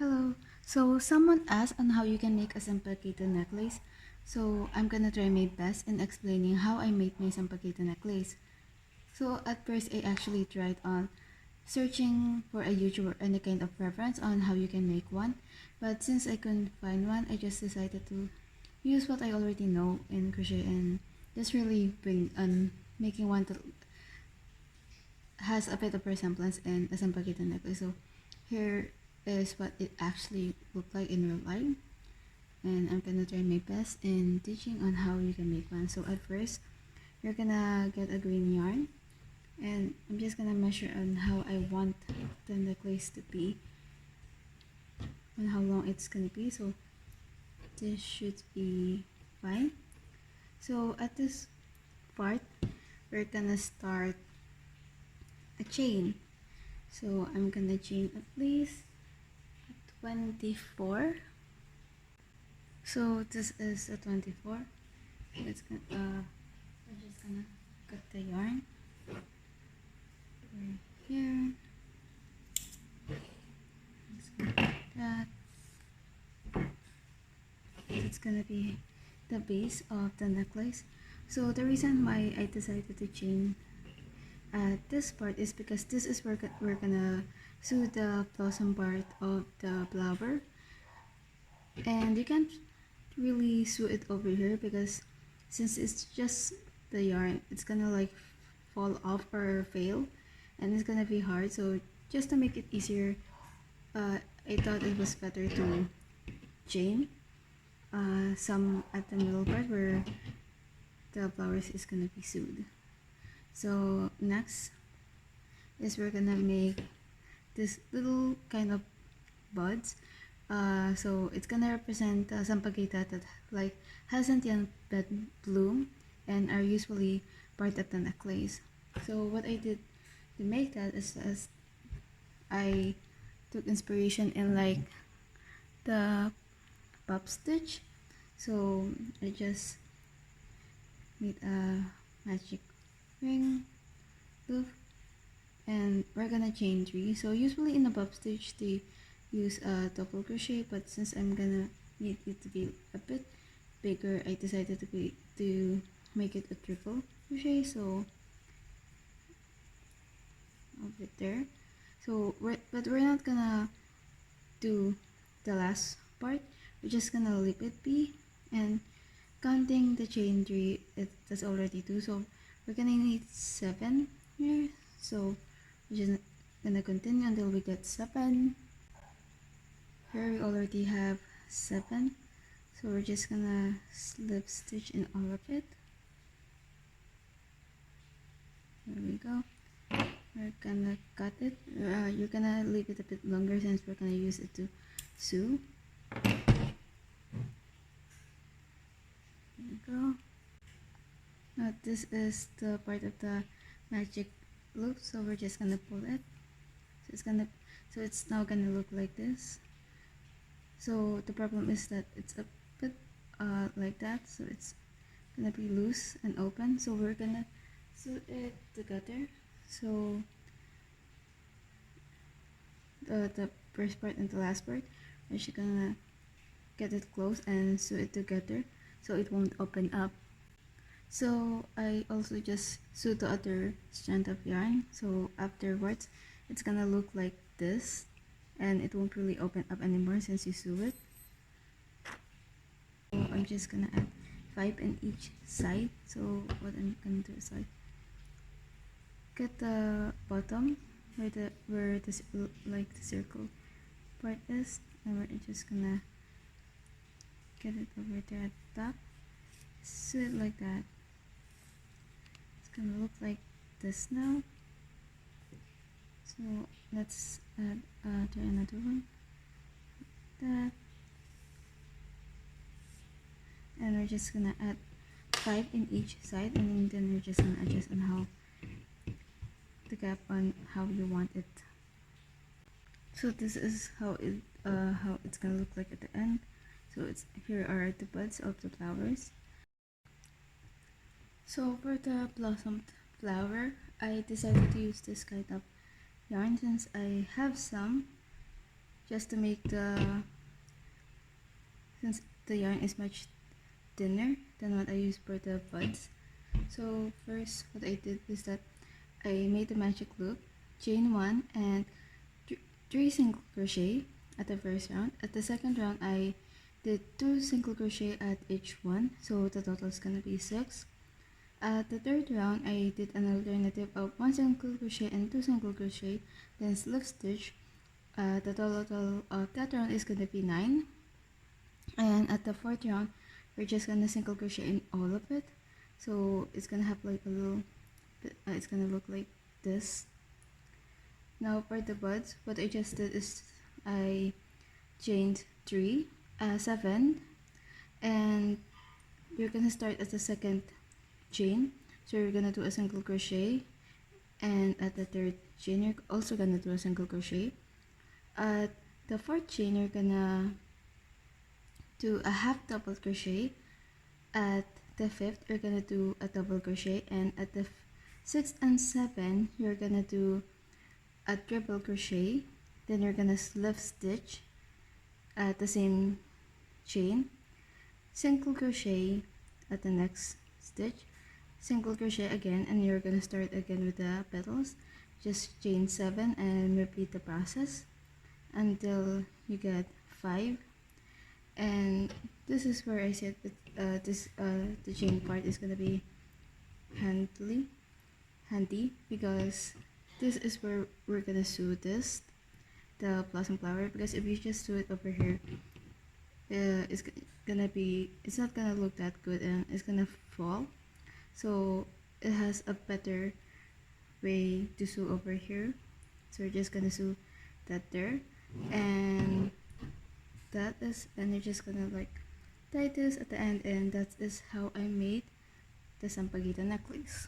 Hello. So someone asked on how you can make a Sampaguita necklace. So I'm gonna try my best in explaining how I made my Sampaguita necklace. So at first I actually tried on searching for a YouTube or any kind of reference on how you can make one. But since I couldn't find one, I just decided to use what I already know in crochet and just really bring on making one that has a bit of resemblance in a Sampaguita necklace. So here is what it actually looked like in real life, and I'm gonna try my best in teaching on how you can make one. So at first you're gonna get a green yarn, and I'm just gonna measure on how I want the necklace to be and how long it's gonna be. So this should be fine. So at this part we're gonna start a chain. So I'm gonna chain at least 24. So this is a 24. It's gonna, we're just gonna cut the yarn right here. Just gonna cut that. It's gonna be the base of the necklace. So the reason why I decided to chain this part is because this is where we're gonna sew the blossom part of the flower, and you can't really sew it over here because since it's just the yarn, it's gonna like fall off or fail, and it's gonna be hard. So just to make it easier, I thought it was better to chain some at the middle part where the flowers is gonna be sewed. So next is we're gonna make this little kind of buds. So it's gonna represent Sampaguita that like hasn't yet bloom and are usually part of the necklace. So what I did to make that is I took inspiration in like the pop stitch. So I just made a magic ring loop, and we're gonna chain 3. So usually in a pop stitch they use a double crochet, but since I'm gonna need it to be a bit bigger, I decided to make it a triple crochet. So I'll put there. So we're not gonna do the last part. We're just gonna leave it be, and counting the chain 3, that's already 2. So we're gonna need 7 here. So we're just gonna continue until we get 7. Here we already have 7. So we're just gonna slip stitch in all of it. There we go. We're gonna cut it. You're gonna leave it a bit longer since we're gonna use it to sew. There we go. Now this is the part of the magic loop, so we're just gonna pull it. So it's now gonna look like this. So the problem is that it's a bit like that, so it's gonna be loose and open. So we're gonna sew it together. So the first part and the last part, we're just gonna get it close and sew it together so it won't open up. So I also just sew the other strand of yarn, so afterwards it's gonna look like this, and it won't really open up anymore since you sew it. So I'm just gonna add 5 in each side. So what I'm gonna do is like get the bottom where this like the circle part is, and we're just gonna get it over there at the top. Sew it like that. It's gonna look like this now. So let's add try another one like that, and we're just gonna add 5 in each side, and then we're just gonna adjust on how the gap on how you want it. So this is how it's gonna look like at the end. So it's here are the buds of the flowers. So for the blossomed flower, I decided to use this kind of yarn since I have some just to make since the yarn is much thinner than what I use for the buds. So first what I did is that I made the magic loop, chain 1 and 3 single crochet at the first round. At the second round I did 2 single crochet at each one, so the total is gonna be 6. At the third round I did an alternative of 1 single crochet and 2 single crochet, then slip stitch. The total of that round is gonna be 9. And at the fourth round we're just gonna single crochet in all of it, so it's gonna have like a little it's gonna look like this. Now for the buds, what I just did is I chained 7, and you're gonna start at the second chain, so you're gonna do a single crochet, and at the third chain you're also gonna do a single crochet. At the fourth chain you're gonna do a half double crochet. At the fifth you're gonna do a double crochet, and at the sixth and seventh you're gonna do a triple crochet. Then you're gonna slip stitch at the same chain, single crochet at the next stitch, single crochet again, and you're gonna start again with the petals. Just chain 7 and repeat the process until you get 5. And this is where I said that the chain part is gonna be handy because this is where we're gonna sew the blossom flower, because if you just sew it over here, it's not gonna look that good and it's gonna fall. So it has a better way to sew over here, so we're just gonna sew that there, and you're just gonna like tie this at the end, and that is how I made the Sampaguita necklace.